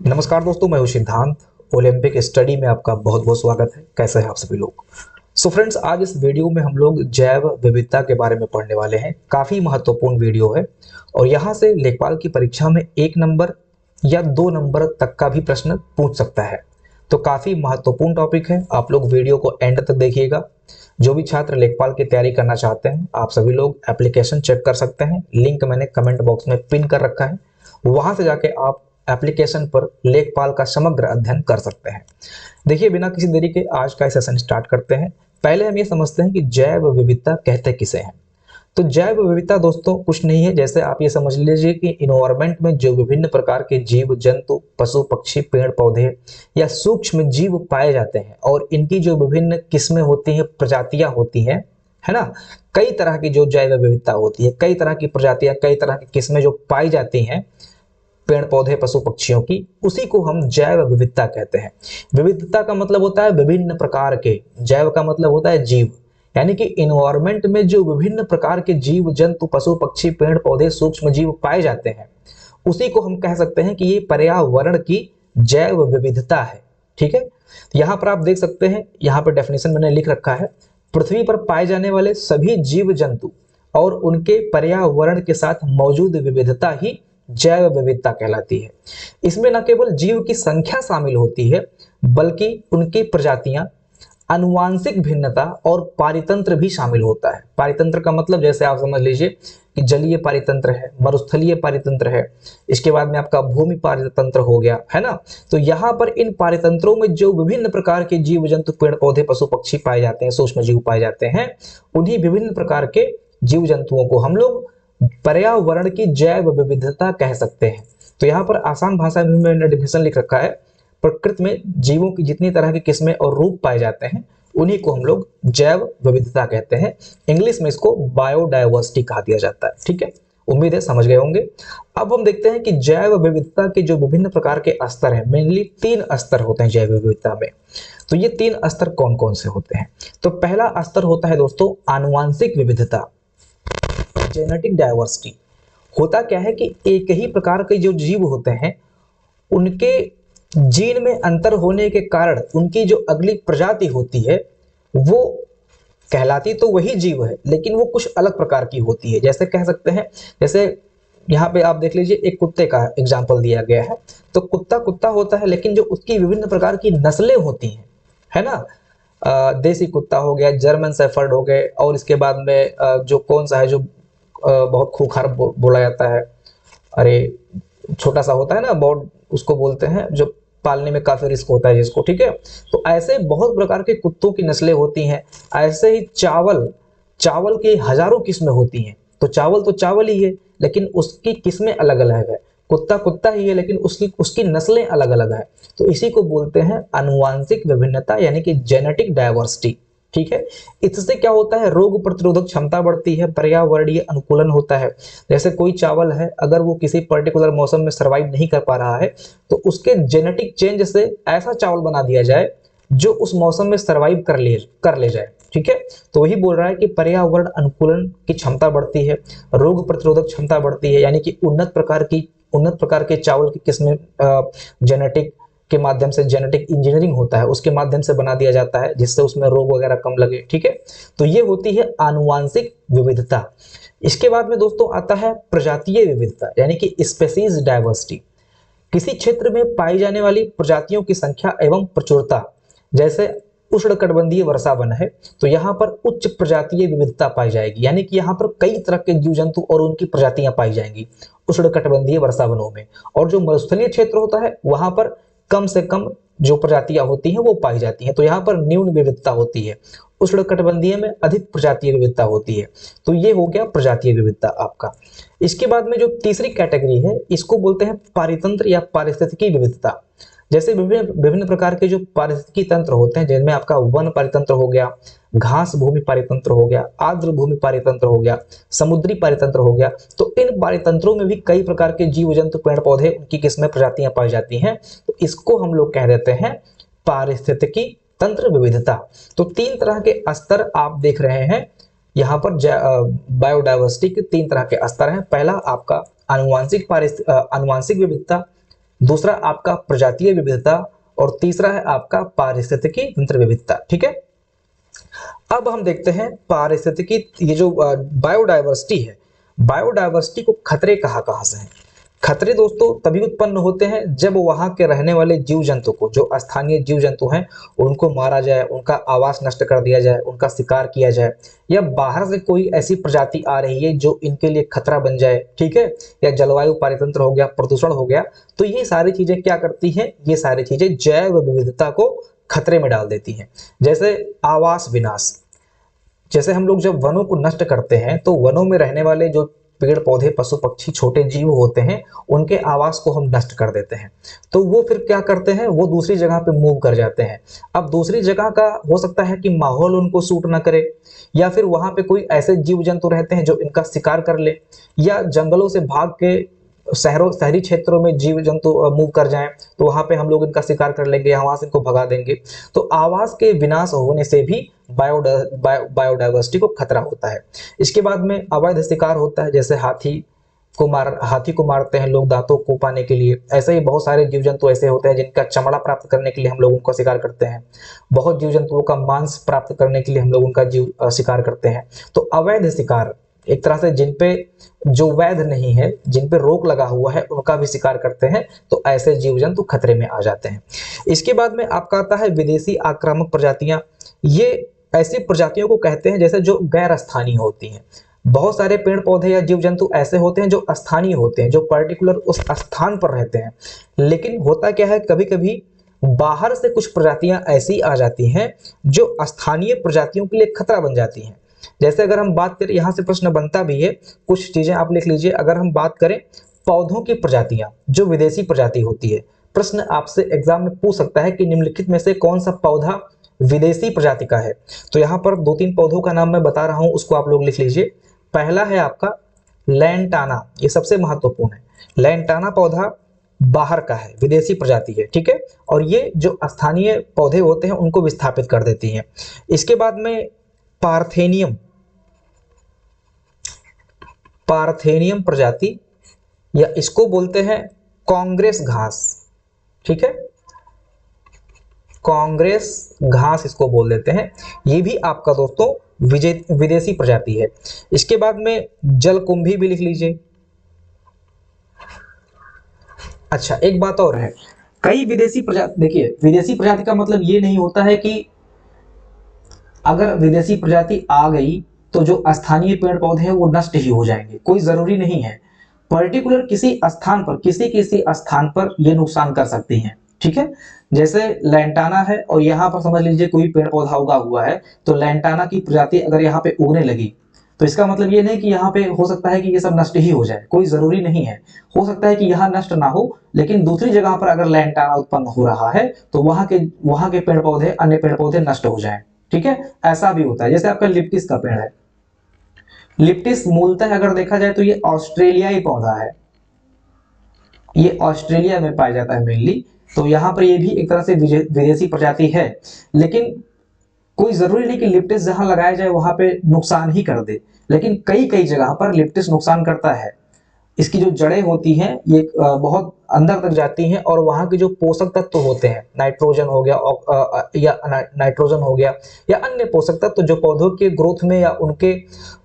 नमस्कार दोस्तों, मैं हूं सिद्धांत। ओलंपिक स्टडी में आपका बहुत बहुत स्वागत है। कैसे हैं आप सभी लोग? फ्रेंड्स, आज इस वीडियो में हम लोग जैव विविधता के बारे में पढ़ने वाले हैं। काफी महत्वपूर्ण वीडियो है और यहाँ से लेखपाल की परीक्षा में 1 नंबर या 2 नंबर तक का भी प्रश्न पूछ सकता है। तो काफी महत्वपूर्ण टॉपिक है। आप लोग वीडियो को एंड तक देखिएगा। जो भी छात्र लेखपाल की तैयारी करना चाहते हैं, आप सभी लोग एप्लीकेशन चेक कर सकते हैं। लिंक मैंने कमेंट बॉक्स में पिन कर रखा है, वहां से जाके आप एप्लीकेशन पर लेखपाल का समग्र अध्ययन कर सकते हैं। देखिए, बिना किसी देरी के आज का सेशन स्टार्ट करते हैं। पहले हम ये समझते हैं कि जैव विविधता कहते किसे हैं। तो जैव विविधता दोस्तों कुछ नहीं है, जैसे आप ये समझ लीजिए कि इन्वायरमेंट में जो विभिन्न प्रकार के जीव जंतु, पशु पक्षी, पेड़ पौधे या सूक्ष्म जीव पाए जाते हैं और इनकी जो विभिन्न किस्में होती हैं, प्रजातियां होती हैं, है ना। कई तरह की जो जैव विविधता होती है, कई तरह की प्रजातियां, कई तरह की किस्में जो पाई जाती हैं पेड़ पौधे पशु पक्षियों की, उसी को हम जैव विविधता कहते हैं। विविधता का मतलब होता है विभिन्न प्रकार के, जैव का मतलब होता है जीव, यानी कि इन्वायरमेंट में जो विभिन्न प्रकार के जीव जंतु, पशु पक्षी, पेड़ पौधे, सूक्ष्म जीव पाए जाते हैं, उसी को हम कह सकते हैं कि ये पर्यावरण की जैव विविधता है। ठीक है, यहाँ पर आप देख सकते हैं, यहाँ पर डेफिनेशन मैंने लिख रखा है। पृथ्वी पर पाए जाने वाले सभी जीव जंतु और उनके पर्यावरण के साथ मौजूद विविधता ही जैव विविधता कहलाती है। इसमें न केवल जीव की संख्या शामिल होती है, बल्कि उनकी प्रजातियां, आनुवांशिक भिन्नता और पारितंत्र भी शामिल होता है। पारितंत्र का मतलब जैसे आप समझ लीजिए कि जलीय पारितंत्र है, मरुस्थलीय पारितंत्र है, इसके बाद में आपका भूमि पारितंत्र हो गया, है ना। तो यहाँ पर इन पारितंत्रों में जो विभिन्न प्रकार के जीव जंतु, पेड़ पौधे, पशु पक्षी पाए जाते हैं, सूक्ष्म जीव पाए जाते हैं, उन्हीं विभिन्न प्रकार के जीव जंतुओं को हम लोग पर्यावरण की जैव विविधता कह सकते हैं। तो यहाँ पर आसान भाषा में मैंने डेफिनेशन लिख रखा है। प्रकृति में जीवों की जितनी तरह की किस्में और रूप पाए जाते हैं, उन्हीं को हम लोग जैव विविधता कहते हैं। इंग्लिश में इसको बायोडायवर्सिटी कहा दिया जाता है। ठीक है, उम्मीद है समझ गए होंगे। अब हम देखते हैं कि जैव विविधता के जो विभिन्न प्रकार के स्तर हैं, मेनली 3 स्तर होते हैं जैव विविधता में। तो ये 3 स्तर कौन कौन से होते हैं? तो पहला स्तर होता है दोस्तों आनुवांशिक विविधता, जेनेटिक डाइवर्सिटी। होता क्या है कि एक ही प्रकार के जो जीव होते हैं, उनके जीन में अंतर होने के कारण उनकी जो अगली प्रजाति होती है, वो कहलाती तो वही जीव है, लेकिन वो कुछ अलग प्रकार की होती है। जैसे कह सकते हैं, जैसे यहाँ पे आप देख लीजिए, एक कुत्ते का एग्जाम्पल दिया गया है। तो कुत्ता कुत्ता होता है, लेकिन जो उसकी विभिन्न प्रकार की नस्लें होती हैं, है ना। देसी कुत्ता हो गया, जर्मन शेफर्ड हो गए, और इसके बाद में जो कौन सा है जो बहुत खूंखार बोला जाता है, अरे छोटा सा होता है ना, बहुत उसको बोलते हैं, जो पालने में काफी रिस्क होता है जिसको। ठीक है, तो ऐसे बहुत प्रकार के कुत्तों की नस्लें होती हैं। ऐसे ही चावल, चावल की हजारों किस्में होती हैं। तो चावल तो चावल ही है, लेकिन उसकी किस्में अलग अलग है। कुत्ता कुत्ता ही है, लेकिन उसकी उसकी नस्लें अलग अलग है। तो इसी को बोलते हैं आनुवांशिक विभिन्नता, यानी कि जेनेटिक डायवर्सिटी। ठीक है, इससे क्या होता है, रोग प्रतिरोधक क्षमता बढ़ती है, पर्यावरणीय अनुकूलन होता है। जैसे कोई चावल है, अगर वो किसी पर्टिकुलर मौसम में सरवाइव नहीं कर पा रहा है, तो उसके जेनेटिक चेंज से ऐसा चावल बना दिया जाए जो उस मौसम में सरवाइव कर ले जाए। ठीक है, तो वही बोल रहा है कि पर्यावरण अनुकूलन की क्षमता बढ़ती है, रोग प्रतिरोधक क्षमता बढ़ती है, यानी कि उन्नत प्रकार के चावल की किस्में जेनेटिक के माध्यम से, जेनेटिक इंजीनियरिंग होता है, उसके माध्यम से बना दिया जाता है, जिससे उसमें रोग वगैरह कम लगे। ठीक है, तो ये होती है आनुवांशिक विविधता। इसके बाद में दोस्तों आता है प्रजातीय विविधता, यानी कि स्पेसीज डाइवर्सिटी। किसी क्षेत्र में पाई जाने वाली प्रजातियों की संख्या एवं प्रचुरता। जैसे उष्णकटिबंधीय वर्षा वन है, तो यहाँ पर उच्च प्रजातीय विविधता पाई जाएगी, यानी कि यहाँ पर कई तरह के जीव जंतु और उनकी प्रजातियां पाई जाएंगी उष्णकटिबंधीय वर्षा वनों में। और जो मरुस्थलीय क्षेत्र होता है, वहां पर कम से कम जो प्रजातियां होती हैं वो पाई जाती हैं। तो यहाँ पर न्यून विविधता होती है, उष्णकटिबंधीय में अधिक प्रजातीय विविधता होती है। तो ये हो गया प्रजातीय विविधता आपका। इसके बाद में जो तीसरी कैटेगरी है, इसको बोलते हैं पारितंत्र या पारिस्थितिकी विविधता। जैसे विभिन्न विभिन्न प्रकार के जो पारिस्थितिकी तंत्र होते हैं, जिनमें आपका वन पारितंत्र हो गया, घास भूमि पारितंत्र हो गया, आर्द्र भूमि पारितंत्र हो गया, समुद्री पारितंत्र हो गया। तो इन पारितंत्रों में भी कई प्रकार के जीव जंतु, पेड़ पौधे, उनकी किस्में, प्रजातियां पाई जाती हैं। तो इसको हम लोग कह देते हैं पारिस्थितिकी तंत्र विविधता। तो 3 तरह के स्तर आप देख रहे हैं यहाँ पर। बायोडाइवर्सिटी के 3 तरह के स्तर हैं। पहला आपका आनुवांशिक विविधता, दूसरा आपका प्रजातीय विविधता और तीसरा है आपका पारिस्थितिकी तंत्र विविधता। ठीक है, अब हम देखते हैं पारिस्थितिकी, ये जो बायोडायवर्सिटी है, बायोडायवर्सिटी को खतरे कहाँ कहाँ से हैं। खतरे दोस्तों तभी उत्पन्न होते हैं जब वहां के रहने वाले जीव जंतु को, जो स्थानीय जीव जंतु हैं, उनको मारा जाए, उनका आवास नष्ट कर दिया जाए, उनका शिकार किया जाए, या बाहर से कोई ऐसी प्रजाति आ रही है जो इनके लिए खतरा बन जाए। ठीक है, या जलवायु पारितंत्र हो गया, प्रदूषण हो गया, तो ये सारी चीजें क्या करती हैं, ये सारी चीजें जैव विविधता को खतरे में डाल देती हैं। जैसे आवास विनाश, जैसे हम लोग जब वनों को नष्ट करते हैं तो वनों में रहने वाले जो पेड़ पौधे, पशु पक्षी, छोटे जीव होते हैं, उनके आवास को हम नष्ट कर देते हैं, तो वो फिर क्या करते हैं, वो दूसरी जगह पे मूव कर जाते हैं। अब दूसरी जगह का हो सकता है कि माहौल उनको सूट ना करे, या फिर वहां पे कोई ऐसे जीव जंतु रहते हैं जो इनका शिकार कर ले, या जंगलों से भाग के शहरी क्षेत्रों में जीव जंतु मूव कर जाएं, तो वहां पे हम लोग इनका शिकार कर लेंगे, वहां से इनको भगा देंगे। तो आवास के विनाश होने से भी बायोडायवर्सिटी को खतरा होता है। इसके बाद में अवैध शिकार होता है, जैसे हाथी को मारते हैं लोग दांतों को पाने के लिए। ऐसे ही बहुत सारे जीव जंतु ऐसे होते हैं जिनका चमड़ा प्राप्त करने के लिए हम लोग उनका शिकार करते हैं। बहुत जीव जंतुओं का मांस प्राप्त करने के लिए हम लोग उनका शिकार करते हैं। तो अवैध शिकार, एक तरह से जिन पे जो वैध नहीं है, जिन पे रोक लगा हुआ है, उनका भी शिकार करते हैं, तो ऐसे जीव जंतु खतरे में आ जाते हैं। इसके बाद में आपका आता है विदेशी आक्रामक प्रजातियां। ये ऐसी प्रजातियों को कहते हैं जैसे जो गैर स्थानीय होती हैं। बहुत सारे पेड़ पौधे या जीव जंतु ऐसे होते हैं जो स्थानीय होते हैं, जो पर्टिकुलर उस स्थान पर रहते हैं, लेकिन होता क्या है, कभी कभी बाहर से कुछ प्रजातियां ऐसी आ जाती हैं जो स्थानीय प्रजातियों के लिए खतरा बन जाती हैं। जैसे अगर हम बात करें, यहां से प्रश्न बनता भी है, कुछ चीजें आप लिख लीजिए। अगर हम बात करें पौधों की प्रजातियां जो विदेशी प्रजाति होती है, प्रश्न आपसे एग्जाम में पूछ सकता है कि निम्नलिखित में से कौन सा पौधा विदेशी प्रजाति का है। तो यहाँ पर 2-3 पौधों का नाम मैं बता रहा हूं, उसको आप लोग लिख लीजिए। पहला है आपका लैंटाना, ये सबसे महत्वपूर्ण है। लैंटाना पौधा बाहर का है, विदेशी प्रजाति है। ठीक है, और ये जो स्थानीय पौधे होते हैं उनको विस्थापित कर देती हैं। इसके बाद में पार्थेनियम, पार्थेनियम प्रजाति, या इसको बोलते हैं कांग्रेस घास। ठीक है, कांग्रेस घास इसको बोल देते हैं। ये भी आपका दोस्तों विदेशी प्रजाति है। इसके बाद में जलकुंभी भी लिख लीजिए। अच्छा, एक बात और है, कई विदेशी प्रजाति, देखिए विदेशी प्रजाति का मतलब ये नहीं होता है कि अगर विदेशी प्रजाति आ गई तो जो स्थानीय पेड़ पौधे हैं वो नष्ट ही हो जाएंगे, कोई जरूरी नहीं है। पर्टिकुलर किसी स्थान पर, किसी स्थान पर ये नुकसान कर सकती हैं। ठीक है, जैसे लैंटाना है और यहाँ पर समझ लीजिए कोई पेड़ पौधा उगा हुआ है, तो लैंटाना की प्रजाति अगर यहाँ पे उगने लगी, तो इसका मतलब ये नहीं कि यहाँ पे हो सकता है कि ये सब नष्ट ही हो जाए, कोई जरूरी नहीं है। हो सकता है कि यहाँ नष्ट ना हो, लेकिन दूसरी जगह पर अगर लैंटाना उत्पन्न हो रहा है तो वहां के पेड़ पौधे, अन्य पेड़ पौधे नष्ट हो जाएं। ठीक है, ऐसा भी होता है। जैसे आपका लिप्टिस का पेड़ है, लिप्टिस मूलतः अगर देखा जाए तो ये ऑस्ट्रेलियाई पौधा है, ये ऑस्ट्रेलिया में पाया जाता है मेनली। तो यहाँ पर ये भी एक तरह से विदेशी प्रजाति है, लेकिन कोई जरूरी नहीं कि लिप्टिस जहां लगाया जाए वहां पे नुकसान ही कर दे, लेकिन कई कई जगह पर लिप्टिस नुकसान करता है। इसकी जो जड़ें होती हैं ये बहुत अंदर तक जाती हैं, और वहां के जो पोषक तत्व होते हैं, नाइट्रोजन हो गया या नाइट्रोजन हो गया, या अन्य पोषक तत्व जो पौधों के ग्रोथ में या उनके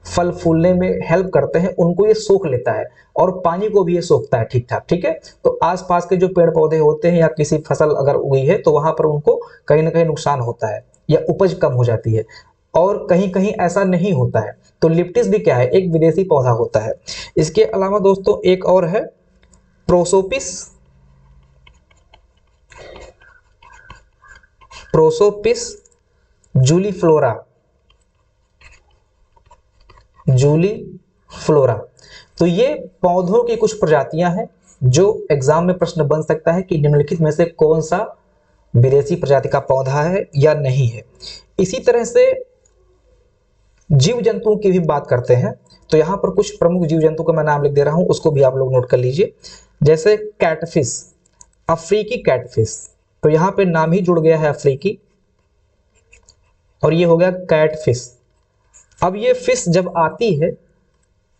फल फूलने में हेल्प करते हैं, उनको ये सोख लेता है, और पानी को भी ये सोखता है ठीक ठाक। ठीक है, तो आसपास के जो पेड़ पौधे होते हैं या किसी फसल अगर उगी है तो वहां पर उनको कहीं ना कहीं नुकसान होता है या उपज कम हो जाती है, और कहीं कहीं ऐसा नहीं होता है। तो लिप्टिस भी क्या है, एक विदेशी पौधा होता है। इसके अलावा दोस्तों एक और है प्रोसोपिस, प्रोसोपिस जूलीफ्लोरा, जूलीफ्लोरा। तो ये पौधों की कुछ प्रजातियां हैं जो एग्जाम में प्रश्न बन सकता है कि निम्नलिखित में से कौन सा विदेशी प्रजाति का पौधा है या नहीं है। इसी तरह से जीव जंतुओं की भी बात करते हैं, तो यहाँ पर कुछ प्रमुख जीव जंतु का मैं नाम लिख दे रहा हूं, उसको भी आप लोग नोट कर लीजिए। जैसे कैटफिश, अफ्रीकी कैटफिश, तो यहाँ पे नाम ही जुड़ गया है अफ्रीकी, और ये हो गया कैटफिश। अब ये फिश जब आती है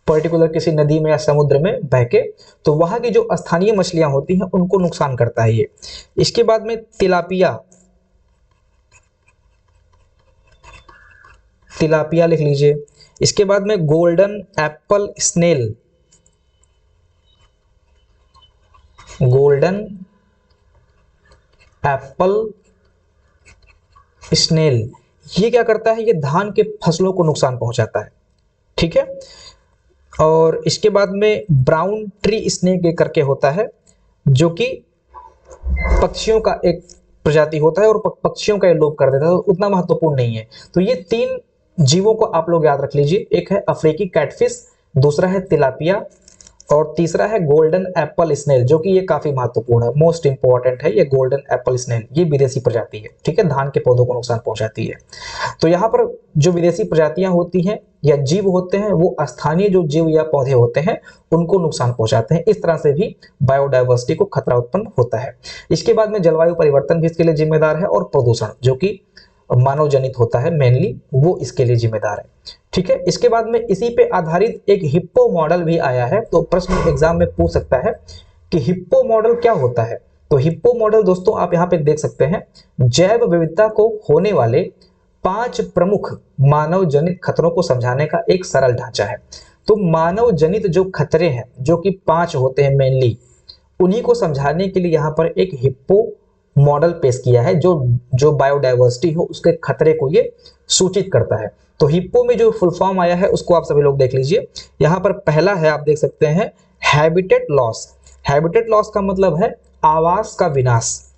पर्टिकुलर किसी नदी में या समुद्र में बह के, तो वहां की जो स्थानीय मछलियां होती हैं उनको नुकसान करता है ये। इसके बाद में तिलापिया, तिलापिया लिख लीजिए। इसके बाद में golden apple snail, golden apple snail, ये क्या करता है, ये धान के फसलों को नुकसान पहुंचाता है, ठीक है। और इसके बाद में ब्राउन ट्री स्नेक एक करके होता है, जो कि पक्षियों का एक प्रजाति होता है और पक्षियों का ये लोप कर देता है, तो उतना महत्वपूर्ण नहीं है। तो ये 3 जीवों को आप लोग याद रख लीजिए, एक है अफ्रीकी कैटफिश, दूसरा है तिलापिया और तीसरा है गोल्डन एप्पल स्नेल, जो कि ये काफी महत्वपूर्ण है, मोस्ट इंपॉर्टेंट है ये गोल्डन एप्पल स्नेल। ये विदेशी प्रजाति है, ठीक है, धान के पौधों को नुकसान पहुंचाती है। तो यहाँ पर जो विदेशी प्रजातियां होती हैं या जीव होते हैं, वो स्थानीय जो जीव या पौधे होते हैं उनको नुकसान पहुंचाते हैं। इस तरह से भी बायोडायवर्सिटी को खतरा उत्पन्न होता है। इसके बाद में जलवायु परिवर्तन भी इसके लिए जिम्मेदार है और प्रदूषण, जो कि मानव जनित होता है मेनली, वो इसके लिए जिम्मेदार है, ठीक है। इसके बाद में इसी पे आधारित एक हिप्पो मॉडल भी आया है, तो प्रश्न एग्जाम में पूछ सकता है कि हिप्पो मॉडल क्या होता है। तो हिप्पो मॉडल दोस्तों आप यहाँ पे देख सकते हैं, जैव विविधता को होने वाले 5 प्रमुख मानव जनित खतरों को समझाने का एक सरल ढांचा है। तो मानव जनित जो खतरे हैं, जो कि 5 होते हैं मेनली, उन्हीं को समझाने के लिए यहाँ पर एक हिप्पो मॉडल पेश किया है, जो बायोडायवर्सिटी हो उसके खतरे को ये सूचित करता है। तो हिप्पो में जो फुल फॉर्म आया है उसको आप सभी लोग देख लीजिए। यहाँ पर पहला है, आप देख सकते हैं, हैबिटेट लॉस। हैबिटेट लॉस का मतलब है आवास का विनाश।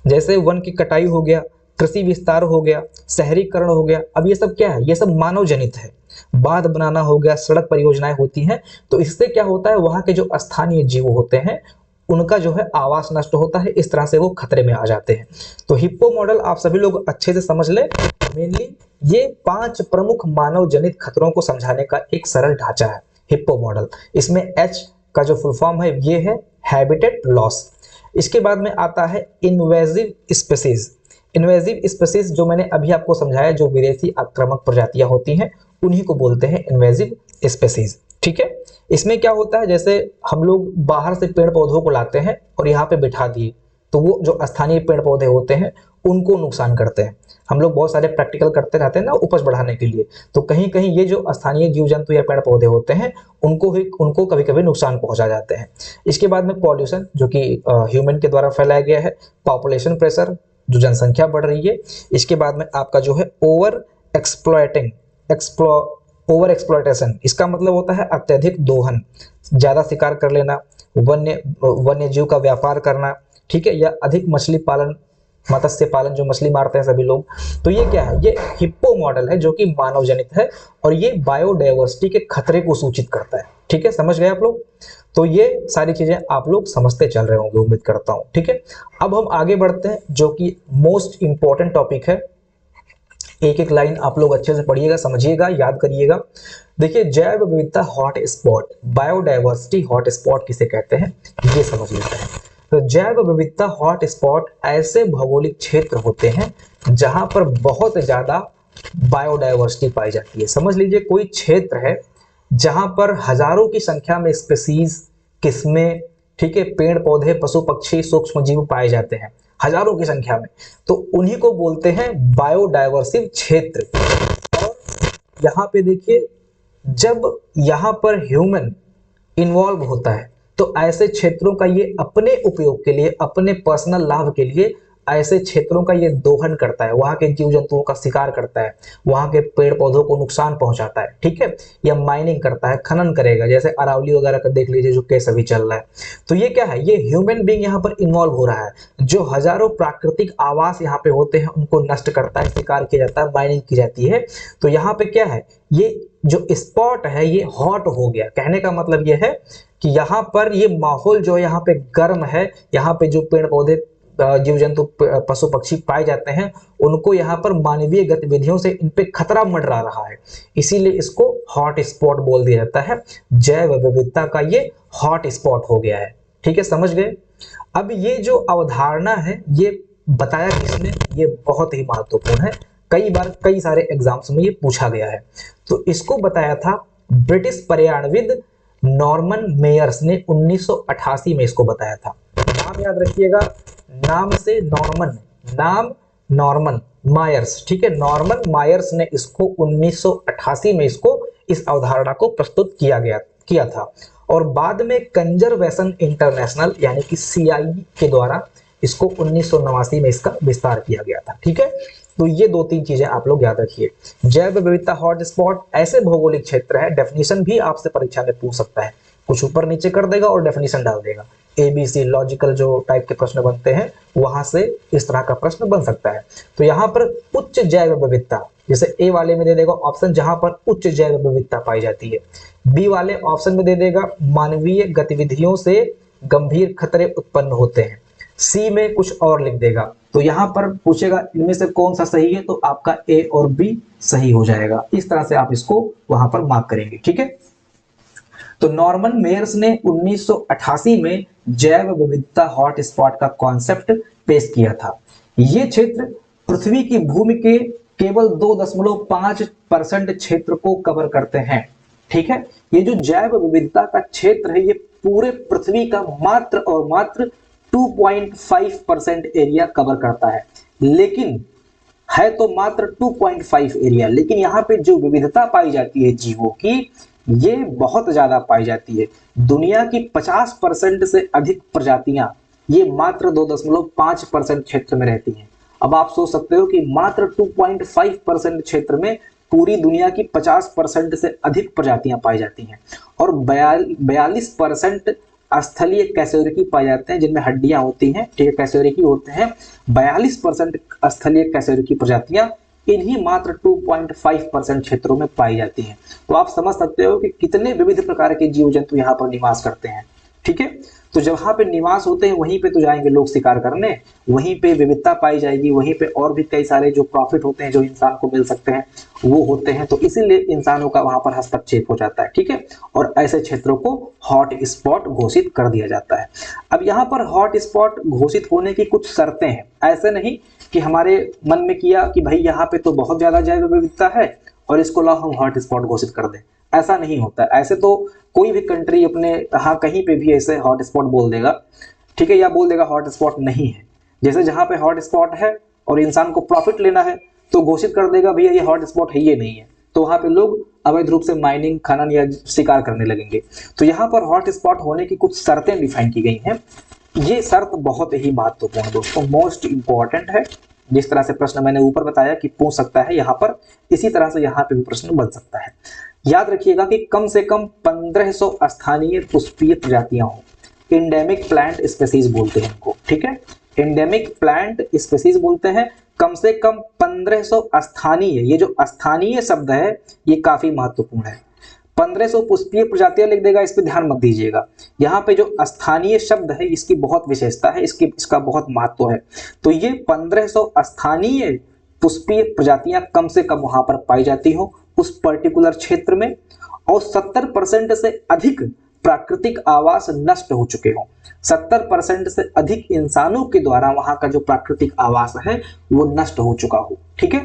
जैसे वन की कटाई हो गया, कृषि विस्तार हो गया, शहरीकरण हो गया। अब ये सब क्या है, ये सब मानव जनित है। बांध बनाना हो गया, सड़क परियोजनाएं होती हैं, तो इससे क्या होता है, वहां के जो स्थानीय जीव होते हैं उनका जो है आवास नष्ट होता है, इस तरह से वो खतरे में आ जाते हैं। तो हिप्पो मॉडल आप सभी लोग अच्छे से समझ लें। मेनली ये 5 प्रमुख मानव जनित खतरों को समझाने का एक सरल ढांचा है हिप्पो मॉडल। इसमें H का जो फुल फॉर्म है ये है हैबिटेट लॉस। इसके बाद में आता है इन्वेजिव स्पीसीज। इन्वेजिव स्पीसीज जो मैंने अभी आपको समझाया, जो विदेशी आक्रामक प्रजातियां होती हैं उन्हीं को बोलते हैं इन्वेजिव स्पीसीज, ठीक है। इसमें क्या होता है, जैसे हम लोग बाहर से पेड़ पौधों को लाते हैं और यहाँ पे बिठा दिए, तो वो जो स्थानीय पेड़ पौधे होते हैं उनको नुकसान करते हैं। हम लोग बहुत सारे प्रैक्टिकल करते रहते हैं ना उपज बढ़ाने के लिए, तो कहीं कहीं ये जो स्थानीय जीव जंतु या पेड़ पौधे होते हैं उनको कभी कभी नुकसान पहुंचा जाते हैं। इसके बाद में पॉल्यूशन, जो कि ह्यूमन के द्वारा फैलाया गया है। पॉपुलेशन प्रेशर, जो जनसंख्या बढ़ रही है। इसके बाद में आपका जो है ओवर एक्सप्लॉयटेशन, इसका मतलब होता है अत्यधिक दोहन, ज्यादा शिकार कर लेना, वन्य जीव का व्यापार करना, ठीक है, या अधिक मछली पालन, मत्स्य पालन, जो मछली मारते हैं सभी लोग। तो ये क्या है, ये हिप्पो मॉडल है जो कि मानव जनित है और ये बायोडायवर्सिटी के खतरे को सूचित करता है, ठीक है। समझ गए आप लोग। तो ये सारी चीजें आप लोग समझते चल रहे होंगे, उम्मीद करता हूं, ठीक है। अब हम आगे बढ़ते हैं, जो कि मोस्ट इंपॉर्टेंट टॉपिक है। एक एक लाइन आप लोग अच्छे से पढ़िएगा, समझिएगा, याद करिएगा। देखिए, जैव विविधता hot spot, biodiversity hot spot किसे कहते हैं ये समझ लेते हैं। तो जैव विविधता हॉट स्पॉट ऐसे भौगोलिक क्षेत्र होते हैं जहां पर बहुत ज्यादा बायोडायवर्सिटी पाई जाती है। समझ लीजिए, कोई क्षेत्र है जहां पर हजारों की संख्या में स्पीसीज, किस्में, ठीक है, पेड़ पौधे, पशु पक्षी, सूक्ष्म जीव पाए जाते हैं हजारों की संख्या में, तो उन्हीं को बोलते हैं बायोडायवर्सिव क्षेत्र। और यहाँ पे देखिए, जब यहाँ पर ह्यूमन इन्वॉल्व होता है तो ऐसे क्षेत्रों का ये अपने उपयोग के लिए, अपने पर्सनल लाभ के लिए ऐसे क्षेत्रों का ये दोहन करता है, वहां के जीव जंतुओं का शिकार करता है, वहां के पेड़ पौधों को नुकसान पहुंचाता है, ठीक है, या माइनिंग करता है, खनन करेगा, जैसे अरावली वगैरह का देख लीजिए जो केस अभी चल रहा है। तो ये क्या है, ये ह्यूमन बीइंग यहाँ पर इन्वॉल्व हो रहा है, जो हजारों प्राकृतिक आवास यहाँ पे होते हैं उनको नष्ट करता है, शिकार किया जाता है, माइनिंग की जाती है। तो यहाँ पे क्या है, ये जो स्पॉट है ये हॉट हो गया। कहने का मतलब ये है कि यहाँ पर ये माहौल जो है यहाँ पे गर्म है, यहाँ पे जो पेड़ पौधे, जीव जंतु, पशु पक्षी पाए जाते हैं उनको यहाँ पर मानवीय गतिविधियों से इन पे खतरा मंडरा रहा है, इसीलिए इसको हॉट स्पॉट बोल दिया जाता है। जैव विविधता का ये हॉट स्पॉट हो गया है, ठीक है, समझ गए। अब ये जो अवधारणा है ये बताया किसने, ये बहुत ही महत्वपूर्ण है, कई बार कई सारे एग्जाम्स में ये पूछा गया है। तो इसको बताया था ब्रिटिश पर्यावरणविद नॉर्मन मेयर्स ने 1988 में इसको बताया था। नाम याद रखिएगा, नाम से नॉर्मन, नाम नॉर्मन मायर्स, ठीक है, नॉर्मन मायर्स ने इसको 1988 में इसको इस अवधारणा को प्रस्तुत किया था। और बाद में कंजर्वेशन इंटरनेशनल यानी कि CIE के द्वारा इसको 1989 में इसका विस्तार किया गया था। ठीक है, तो ये 2-3 चीजें आप लोग याद रखिए। जैव विविधता हॉटस्पॉट ऐसे भौगोलिक क्षेत्र है, डेफिनेशन भी आपसे परीक्षा में पूछ सकता है, कुछ ऊपर नीचे कर देगा और डेफिनेशन डाल देगा। ABC लॉजिकल जो टाइप के प्रश्न बनते हैं वहां से इस तरह का प्रश्न बन सकता है। तो यहाँ पर उच्च जैव विविधता, जैसे A वाले में दे देगा ऑप्शन जहां पर उच्च जैव विविधता पाई जाती है, B वाले ऑप्शन में दे देगा मानवीय गतिविधियों से गंभीर खतरे उत्पन्न होते हैं, C में कुछ और लिख देगा। तो यहाँ पर पूछेगा इनमें से कौन सा सही है, तो आपका A और B सही हो जाएगा। इस तरह से आप इसको वहां पर मार्क करेंगे। ठीक है, तो नॉर्मन मेयर्स ने 1988 में जैव विविधता हॉटस्पॉट का कॉन्सेप्ट पेश किया था। ये क्षेत्र पृथ्वी की भूमि के केवल 2.5% क्षेत्र को कवर करते हैं। ठीक है, ये जो जैव विविधता का क्षेत्र है ये पूरे पृथ्वी का मात्र और मात्र 2.5% एरिया कवर करता है, लेकिन है तो मात्र 2.5 एरिया, लेकिन यहाँ पे जो विविधता पाई जाती है जीवों की ये बहुत ज्यादा पाई जाती है। दुनिया की 50% से अधिक प्रजातियां ये मात्र 2.5% क्षेत्र में रहती हैं। अब आप सोच सकते हो कि मात्र 2.5% क्षेत्र में पूरी दुनिया की 50% से अधिक प्रजातियां पाई जाती हैं और 42% स्थलीय कैसेरिकी पाए जाते हैं जिनमें हड्डियां होती हैं। ठीक है, कैसेरिकी होते हैं। 42% स्थलीय कैसेरिकी प्रजातियां इन्हीं मात्र 2.5% क्षेत्रों में पाई जाती हैं। तो आप समझ सकते हो कि कितने विविध प्रकार के जीव जंतु यहाँ पर निवास करते हैं। ठीक है, तो जहां पे निवास होते हैं वहीं पे तो जाएंगे लोग शिकार करने, वहीं पे विविधता पाई जाएगी, वहीं पे और भी कई सारे जो प्रॉफिट होते हैं जो इंसान को मिल सकते हैं वो होते हैं। तो इसीलिए इंसानों का वहां पर हस्तक्षेप हो जाता है। ठीक है, और ऐसे क्षेत्रों को हॉट स्पॉट घोषित कर दिया जाता है। अब यहाँ पर हॉट स्पॉट घोषित होने की कुछ शर्तें हैं। ऐसे नहीं कि हमारे मन में किया कि भाई यहाँ पे तो बहुत ज्यादा जैव विविधता है और इसको लाओ हम हॉट स्पॉट घोषित कर दें, ऐसा नहीं होता। ऐसे तो कोई भी कंट्री अपने हाँ कहीं पे भी ऐसे हॉट स्पॉट बोल देगा, ठीक है, या बोल देगा हॉट स्पॉट नहीं है। जैसे जहां पे हॉट स्पॉट है और इंसान को प्रॉफिट लेना है तो घोषित कर देगा भैया ये हॉट स्पॉट है, ये नहीं है, तो वहां पे लोग अवैध रूप से माइनिंग, खनन या शिकार करने लगेंगे। तो यहाँ पर हॉट स्पॉट होने की कुछ शर्तें डिफाइन की गई हैं। ये शर्त बहुत ही महत्वपूर्ण दोस्तों, मोस्ट इंपॉर्टेंट है। जिस तरह से प्रश्न मैंने ऊपर बताया कि पूछ सकता है यहाँ पर, इसी तरह से यहाँ पे भी प्रश्न बन सकता है। याद रखिएगा कि कम से कम 1500 स्थानीय पुष्पीय प्रजातियां हो। एंडेमिक प्लांट स्पीसीज बोलते हैं इनको। ठीक है, एंडेमिक प्लांट स्पीसीज बोलते हैं। कम से कम 1500 स्थानीय, ये जो स्थानीय शब्द है ये काफी महत्वपूर्ण है। 1500 पुष्पीय प्रजातियां लिख देगा, इस पर ध्यान मत दीजिएगा। यहाँ पे जो स्थानीय शब्द है इसकी बहुत विशेषता है, इसका बहुत महत्व है। तो ये 1500 स्थानीय पुष्पीय प्रजातियां कम से कम वहां पर पाई जाती हो उस पर्टिकुलर क्षेत्र में, और 70% से अधिक प्राकृतिक आवास नष्ट हो चुके हों। 70% से अधिक इंसानों के द्वारा वहां का जो प्राकृतिक आवास है वो नष्ट हो चुका हो। ठीक है,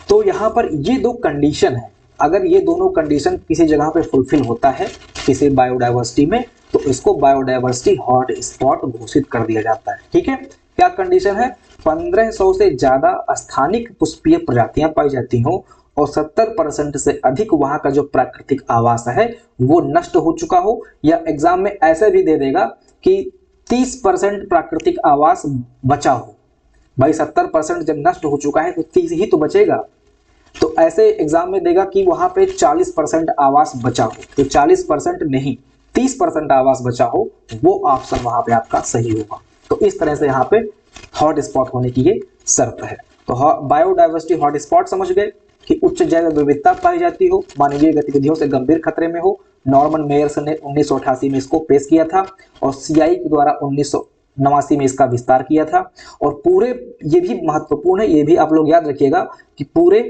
तो यहाँ पर ये दो कंडीशन है। अगर ये दोनों कंडीशन किसी जगह पे फुलफिल होता है किसी बायोडाइवर्सिटी में, तो इसको बायोडाइवर्सिटी हॉट स्पॉट घोषित कर दिया जाता है। ठीक है, क्या कंडीशन है? 1500 से ज्यादा स्थानिक पुष्पीय प्रजातियां पाई जाती हो और 70% से अधिक वहां का जो प्राकृतिक आवास है वो नष्ट हो चुका हो, या एग्जाम में ऐसे भी दे देगा कि 30% प्राकृतिक आवास बचा हो। भाई 70% जब नष्ट हो चुका है तो 30 ही तो बचेगा। तो ऐसे एग्जाम में देगा कि वहां पे 40% आवास बचा हो, तो 40% नहीं 30% आवास बचा हो, वो ऑप्शन वहां पे आपका सही होगा। तो इस तरह से यहाँ पे हॉट स्पॉट होने की ये शर्त है। तो बायोडाइवर्सिटी हॉट स्पॉट समझ गए कि उच्च जैव विविधता पाई जाती हो, मानवीय गतिविधियों से गंभीर खतरे में हो। नॉर्मन मेयर्स ने 1988 में इसको पेश किया था और CIE के द्वारा 1989 में इसका विस्तार किया था। और पूरे, ये भी महत्वपूर्ण है, ये भी आप लोग याद रखिएगा कि पूरे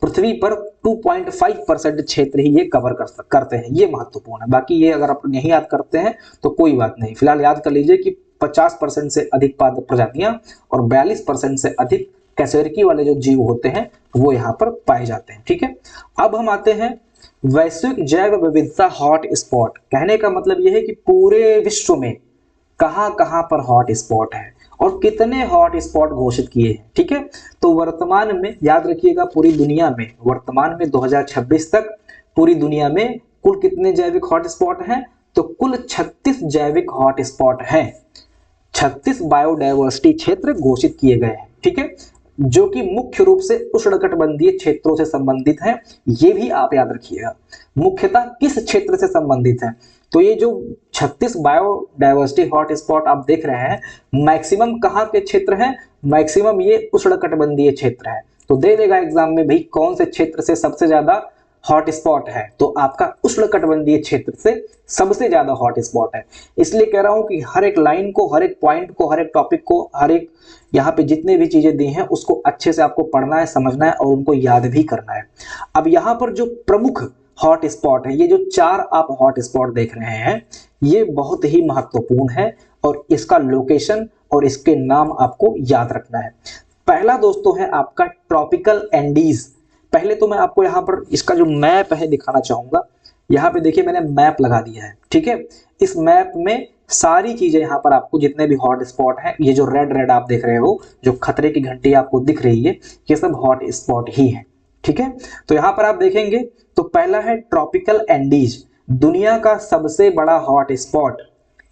पृथ्वी पर 2.5% क्षेत्र ही ये कवर करते हैं। ये महत्वपूर्ण है। बाकी ये अगर आप नहीं याद करते हैं तो कोई बात नहीं, फिलहाल याद कर लीजिए कि 50% से अधिक पादप प्रजातियां और 42% से अधिक कैसेरिकी वाले जो जीव होते हैं वो यहाँ पर पाए जाते हैं। ठीक है, अब हम आते हैं वैश्विक जैव विविधता हॉट स्पॉट, कहने का मतलब यह है कि पूरे विश्व में कहां कहां पर हॉट स्पॉट है और कितने हॉट स्पॉट घोषित किए हैं। ठीक है, तो वर्तमान में याद रखिएगा पूरी दुनिया में वर्तमान में 2026 तक पूरी दुनिया में कुल कितने जैविक हॉट स्पॉट हैं, तो कुल 36 जैविक हॉट स्पॉट हैं। 36 बायोडायवर्सिटी क्षेत्र घोषित किए गए हैं। ठीक है, जो कि मुख्य रूप से उष्णकटिबंधीय क्षेत्रों से संबंधित है, ये भी आप याद रखिएगा। मुख्यतः किस क्षेत्र से संबंधित है, तो ये जो 36 बायोडायवर्सिटी हॉट स्पॉट आप देख रहे हैं, मैक्सिमम कहां के क्षेत्र हैं, मैक्सिमम ये उष्णकटिबंधीय क्षेत्र है। तो दे देगा एग्जाम में भाई कौन से क्षेत्र से सबसे ज्यादा हॉट स्पॉट है, तो आपका उष्णकटिबंधीय क्षेत्र से सबसे ज्यादा हॉट स्पॉट है। इसलिए कह रहा हूं कि हर एक लाइन को, हर एक पॉइंट को, हर एक टॉपिक को, हर एक यहाँ पे जितने भी चीजें दी हैं उसको अच्छे से आपको पढ़ना है, समझना है और उनको याद भी करना है। अब यहाँ पर जो प्रमुख हॉट स्पॉट है, ये जो 4 आप हॉट स्पॉट देख रहे हैं, ये बहुत ही महत्वपूर्ण है और इसका लोकेशन और इसके नाम आपको याद रखना है। पहला दोस्तों है आपका ट्रॉपिकल एंडीज। पहले तो मैं आपको यहाँ पर इसका जो मैप है दिखाना चाहूंगा। यहाँ पे देखिए मैंने मैप लगा दिया है। ठीक है, इस मैप में सारी चीजें यहाँ पर आपको जितने भी हॉट स्पॉट हैं, ये जो रेड रेड आप देख रहे हो, जो खतरे की घंटी आपको दिख रही है, ये सब हॉट स्पॉट ही है। ठीक है, तो यहाँ पर आप देखेंगे तो पहला है ट्रॉपिकल एंडीज, दुनिया का सबसे बड़ा हॉट स्पॉट।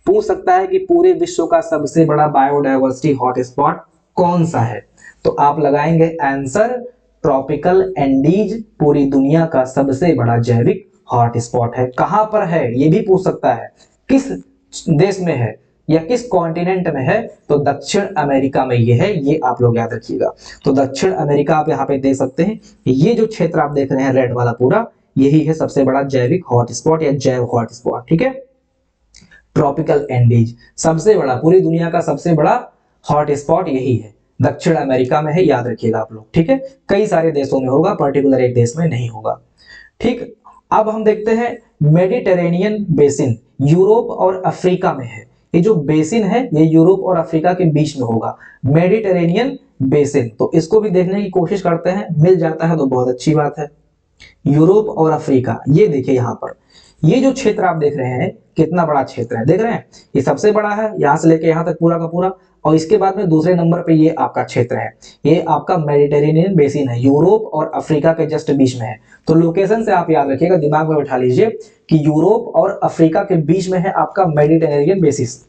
पूछ सकता है कि पूरे विश्व का सबसे बड़ा बायोडायवर्सिटी हॉट स्पॉट कौन सा है, तो आप लगाएंगे आंसर ट्रॉपिकल एंडीज पूरी दुनिया का सबसे बड़ा जैविक हॉट स्पॉट है। कहां पर है ये भी पूछ सकता है, किस देश में है या किस कॉन्टिनेंट में है, तो दक्षिण अमेरिका में ये है, ये आप लोग याद रखिएगा। तो दक्षिण अमेरिका आप यहाँ पे देख सकते हैं, ये जो क्षेत्र आप देख रहे हैं रेड वाला पूरा, यही है सबसे बड़ा जैविक हॉट स्पॉट या जैव हॉट स्पॉट। ठीक है, ट्रॉपिकल एंडीज सबसे बड़ा, पूरी दुनिया का सबसे बड़ा हॉट स्पॉट यही है, दक्षिण अमेरिका में है, याद रखिएगा आप लोग। ठीक है, कई सारे देशों में होगा, पर्टिकुलर एक देश में नहीं होगा। ठीक, अब हम देखते हैं मेडिटेरेनियन बेसिन, यूरोप और अफ्रीका में है। ये जो बेसिन है ये यूरोप और अफ्रीका के बीच में होगा, मेडिटेरेनियन बेसिन। तो इसको भी देखने की कोशिश करते हैं, मिल जाता है तो बहुत अच्छी बात है। यूरोप और अफ्रीका, ये देखिए यहाँ पर ये जो क्षेत्र आप देख रहे हैं कितना बड़ा क्षेत्र है, देख रहे हैं, ये सबसे बड़ा है, यहां से लेके यहां तक पूरा का पूरा। और इसके बाद में दूसरे नंबर पे ये आपका क्षेत्र है, ये आपका मेडिटेरेनियन बेसिन है, यूरोप और अफ्रीका के जस्ट बीच में है। तो लोकेशन से आप याद रखिएगा, दिमाग में बैठा लीजिए कि यूरोप और अफ्रीका के बीच में है आपका मेडिटेरेनियन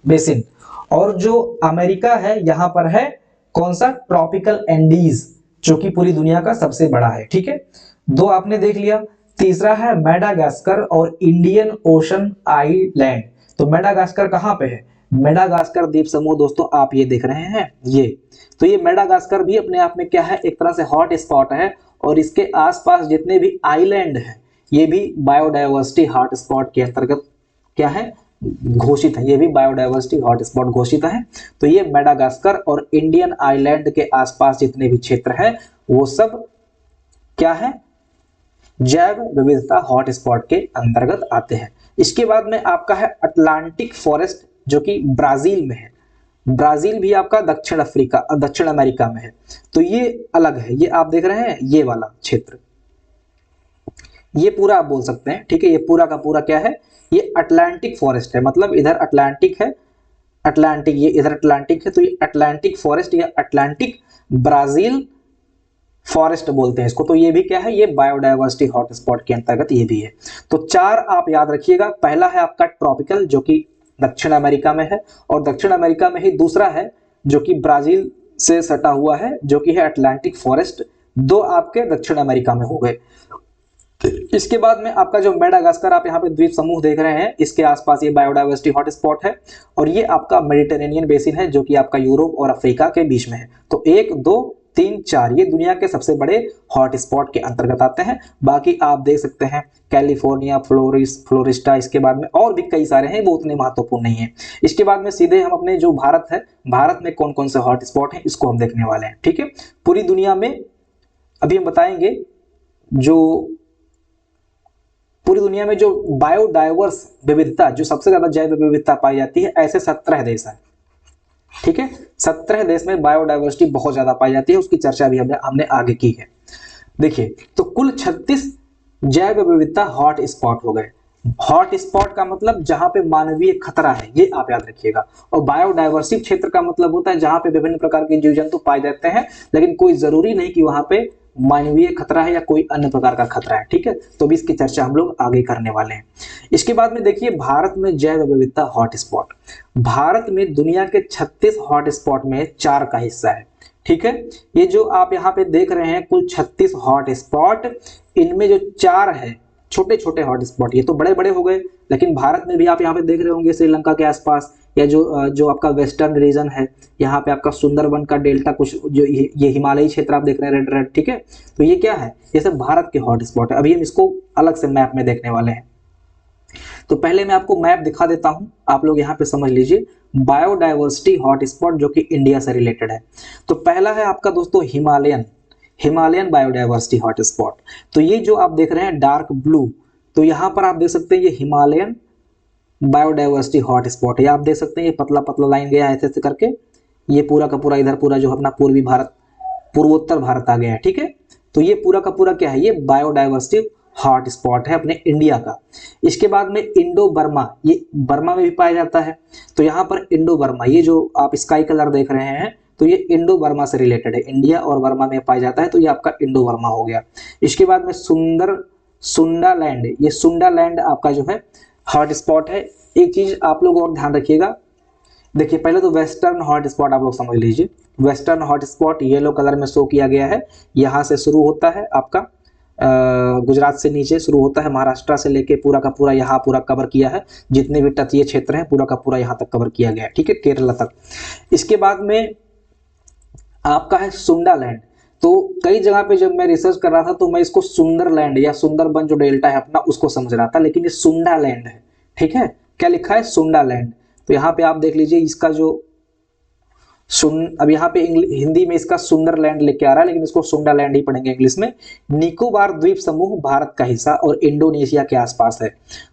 बेसिन। और जो अमेरिका है यहाँ पर है कौन सा, ट्रॉपिकल एंडीज, जो कि पूरी दुनिया का सबसे बड़ा है। ठीक है, 2 आपने देख लिया। तीसरा है मेडागास्कर और इंडियन ओशन आइलैंड। तो मेडागास्कर कहां पे है, मेडागास्कर द्वीप समूह दोस्तों आप ये देख रहे हैं, ये तो ये मेडागास्कर भी अपने आप में क्या है, एक तरह से हॉट स्पॉट है। और इसके आसपास जितने भी आइलैंड हैं ये भी बायोडायवर्सिटी हॉट स्पॉट के अंतर्गत क्या है, घोषित है, ये भी बायोडायवर्सिटी हॉट स्पॉट घोषित है। तो ये मेडागास्कर और इंडियन आइलैंड के आसपास जितने भी क्षेत्र हैं वो सब क्या है, जैव विविधता हॉट स्पॉट के अंतर्गत आते हैं। इसके बाद में आपका है अटलांटिक फॉरेस्ट, जो कि ब्राजील में है। ब्राजील भी आपका दक्षिण अमेरिका में है। तो ये अलग है, ये आप देख रहे हैं ये वाला क्षेत्र, ये पूरा आप बोल सकते हैं। ठीक है, ये पूरा का पूरा क्या है, ये अटलांटिक फॉरेस्ट है, मतलब इधर अटलांटिक है, अटलांटिक ये इधर अटलांटिक है, तो ये अटलांटिक फॉरेस्ट या अटलांटिक ब्राजील फॉरेस्ट बोलते हैं इसको। तो ये भी क्या है, ये बायोडायवर्सिटी हॉट स्पॉट के अंतर्गत ये भी है। तो 4 आप याद रखिएगा, पहला है आपका ट्रॉपिकल जो कि दक्षिण अमेरिका में है, और दक्षिण अमेरिका में ही दूसरा है जो कि ब्राजील से सटा हुआ है, जो कि है अटलांटिक फॉरेस्ट। 2 आपके दक्षिण अमेरिका में हो गए। इसके बाद में आपका जो मेडागास्कर आप यहाँ पे द्वीप समूह देख रहे हैं, इसके आसपास ये बायोडायवर्सिटी हॉट स्पॉट है। और ये आपका मेडिटेरेनियन बेसिन है जो कि आपका यूरोप और अफ्रीका के बीच में है। तो 1 2 3 4 ये दुनिया के सबसे बड़े हॉट स्पॉट के अंतर्गत आते हैं। बाकी आप देख सकते हैं कैलिफोर्निया, फ्लोरिस्टा, इसके बाद में और भी कई सारे हैं, वो उतने महत्वपूर्ण नहीं है। इसके बाद में सीधे हम अपने जो भारत है, भारत में कौन कौन से हॉट स्पॉट हैं इसको हम देखने वाले हैं। ठीक है, पूरी दुनिया में अभी हम बताएंगे, जो पूरी दुनिया में जो बायोडाइवर्स विविधता, जो सबसे ज्यादा जैव विविधता पाई जाती है, ऐसे 17 देश हैं। ठीक है, 17 देश में बायोडाइवर्सिटी बहुत ज्यादा पाई जाती है, उसकी चर्चा भी हमने आगे की है। देखिए, तो कुल 36 जैव विविधता हॉट स्पॉट हो गए। हॉट स्पॉट का मतलब जहां पे मानवीय खतरा है, ये आप याद रखिएगा। और बायोडायवर्सिटी क्षेत्र का मतलब होता है जहां पे विभिन्न प्रकार के जीव जंतु पाए जाते हैं, लेकिन कोई जरूरी नहीं कि वहां पे मानवीय खतरा है या कोई अन्य प्रकार का खतरा है, ठीक है। तो भी इसकी चर्चा हम लोग आगे करने वाले हैं। इसके बाद में देखिए भारत में जैव विविधता हॉट स्पॉट। भारत में दुनिया के 36 हॉट स्पॉट में 4 का हिस्सा है, ठीक है। ये जो आप यहाँ पे देख रहे हैं कुल 36 हॉट स्पॉट, इनमें जो 4 है छोटे छोटे हॉट स्पॉट, ये तो बड़े बड़े हो गए, लेकिन भारत में भी आप यहाँ पे देख रहे होंगे श्रीलंका के आसपास, या जो आपका वेस्टर्न रीजन है, यहाँ पे आपका सुंदरबन का डेल्टा, कुछ जो ये हिमालयी क्षेत्र आप देख रहे हैं रेड रेड, ठीक है। तो ये क्या है, ये सब भारत के हॉट स्पॉट है। अभी हम इसको अलग से मैप में देखने वाले हैं। तो पहले मैं आपको मैप दिखा देता हूं, आप लोग यहाँ पे समझ लीजिए। बायोडायवर्सिटी हॉटस्पॉट जो कि इंडिया से रिलेटेड है। तो पहला है आपका दोस्तों हिमालयन बायोडायवर्सिटी हॉटस्पॉट। तो ये जो आप देख रहे हैं डार्क ब्लू, तो यहाँ पर आप देख सकते हैं ये हिमालयन बायोडायवर्सिटी हॉटस्पॉट है। आप देख सकते हैं ये पतला पतला लाइन गया है ऐसे ऐसे करके, ये पूरा का पूरा इधर पूरा जो अपना पूर्वी भारत, पूर्वोत्तर भारत आ गया है, ठीक है। तो ये पूरा का पूरा क्या है, ये बायोडायवर्सिटी हॉट स्पॉट है अपने इंडिया का। इसके बाद में इंडो बर्मा, ये बर्मा में भी पाया जाता है। तो यहाँ पर इंडो बर्मा, ये जो आप स्काई कलर देख रहे हैं, तो ये इंडो बर्मा से रिलेटेड है, इंडिया और बर्मा में पाया जाता है, तो ये आपका इंडो बर्मा हो गया। इसके बाद में सुंडा लैंड, ये सुंडा लैंड आपका जो है हॉट स्पॉट है। एक चीज आप लोग और ध्यान रखिएगा, देखिए पहले तो वेस्टर्न हॉट स्पॉट आप लोग समझ लीजिए। Western hot spot yellow colour में शो किया गया है, यहाँ से शुरू होता है आपका गुजरात से नीचे शुरू होता है, महाराष्ट्र से लेके पूरा का पूरा यहाँ पूरा कवर किया है, जितने भी तटीय क्षेत्र हैं पूरा का पूरा यहाँ तक कवर किया गया है, ठीक है, केरला तक। इसके बाद में आपका है सुंडा लैंड। तो कई जगह पे जब मैं रिसर्च कर रहा था तो मैं इसको सुंदर लैंड या सुंदरबन जो डेल्टा है अपना उसको समझ रहा था, लेकिन ये सुंडा लैंड है, ठीक है। क्या लिखा है, सुंडा लैंड। तो यहाँ पे आप देख लीजिए इसका जो अब यहाँ पे हिंदी में इसका सुंदरलैंड लेके आ रहा है, लेकिन इसको सुंडा लैंड ही पढ़ेंगे इंग्लिश में। निकोबार द्वीप समूह भारत का हिस्सा और इंडोनेशिया के आसपास है।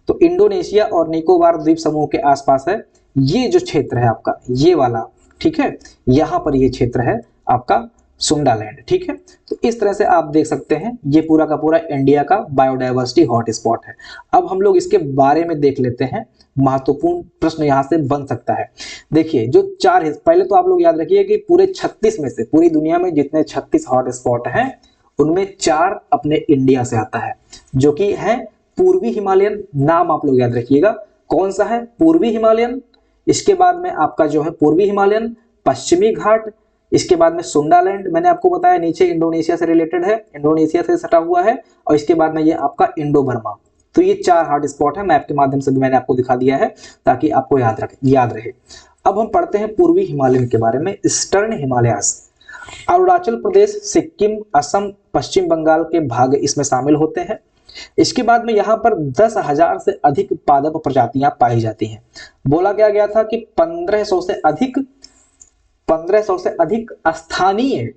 तो इंडोनेशिया और निकोबार द्वीप समूह के आसपास है ये जो क्षेत्र है आपका, ये वाला, ठीक है। यहाँ पर ये क्षेत्र है आपका सुंडा लैंड, ठीक है। तो इस तरह से आप देख सकते हैं ये पूरा का पूरा इंडिया का बायोडायवर्सिटी हॉट स्पॉट है। अब हम लोग इसके बारे में देख लेते हैं, महत्वपूर्ण प्रश्न यहां से बन सकता है। देखिए जो 4 पहले तो आप लोग याद रखिए कि पूरे 36 में से, पूरी दुनिया में जितने 36 हॉट स्पॉट हैं उनमें 4 अपने इंडिया से आता है, जो कि है पूर्वी हिमालयन। नाम आप लोग याद रखिएगा कौन सा है, पूर्वी हिमालयन। इसके बाद में आपका जो है पूर्वी हिमालयन, पश्चिमी घाट, इसके बाद में सुंडालैंड, मैंने आपको बताया नीचे इंडोनेशिया से रिलेटेड है, इंडोनेशिया से सटा हुआ है, और इसके बाद में ये आपका इंडो बर्मा। तो ये 4 हॉट स्पॉट है, मैप के माध्यम से भी मैंने आपको दिखा दिया है ताकि आपको याद रहे। अब हम पढ़ते हैं पूर्वी हिमालयन के बारे में। ईस्टर्न हिमालयास, अरुणाचल प्रदेश, सिक्किम, असम, पश्चिम बंगाल के भाग इसमें शामिल होते हैं। इसके बाद में यहाँ पर 10,000 से अधिक पादप प्रजातियां पाई जाती हैं। बोला गया था कि 1500 से अधिक स्थानीय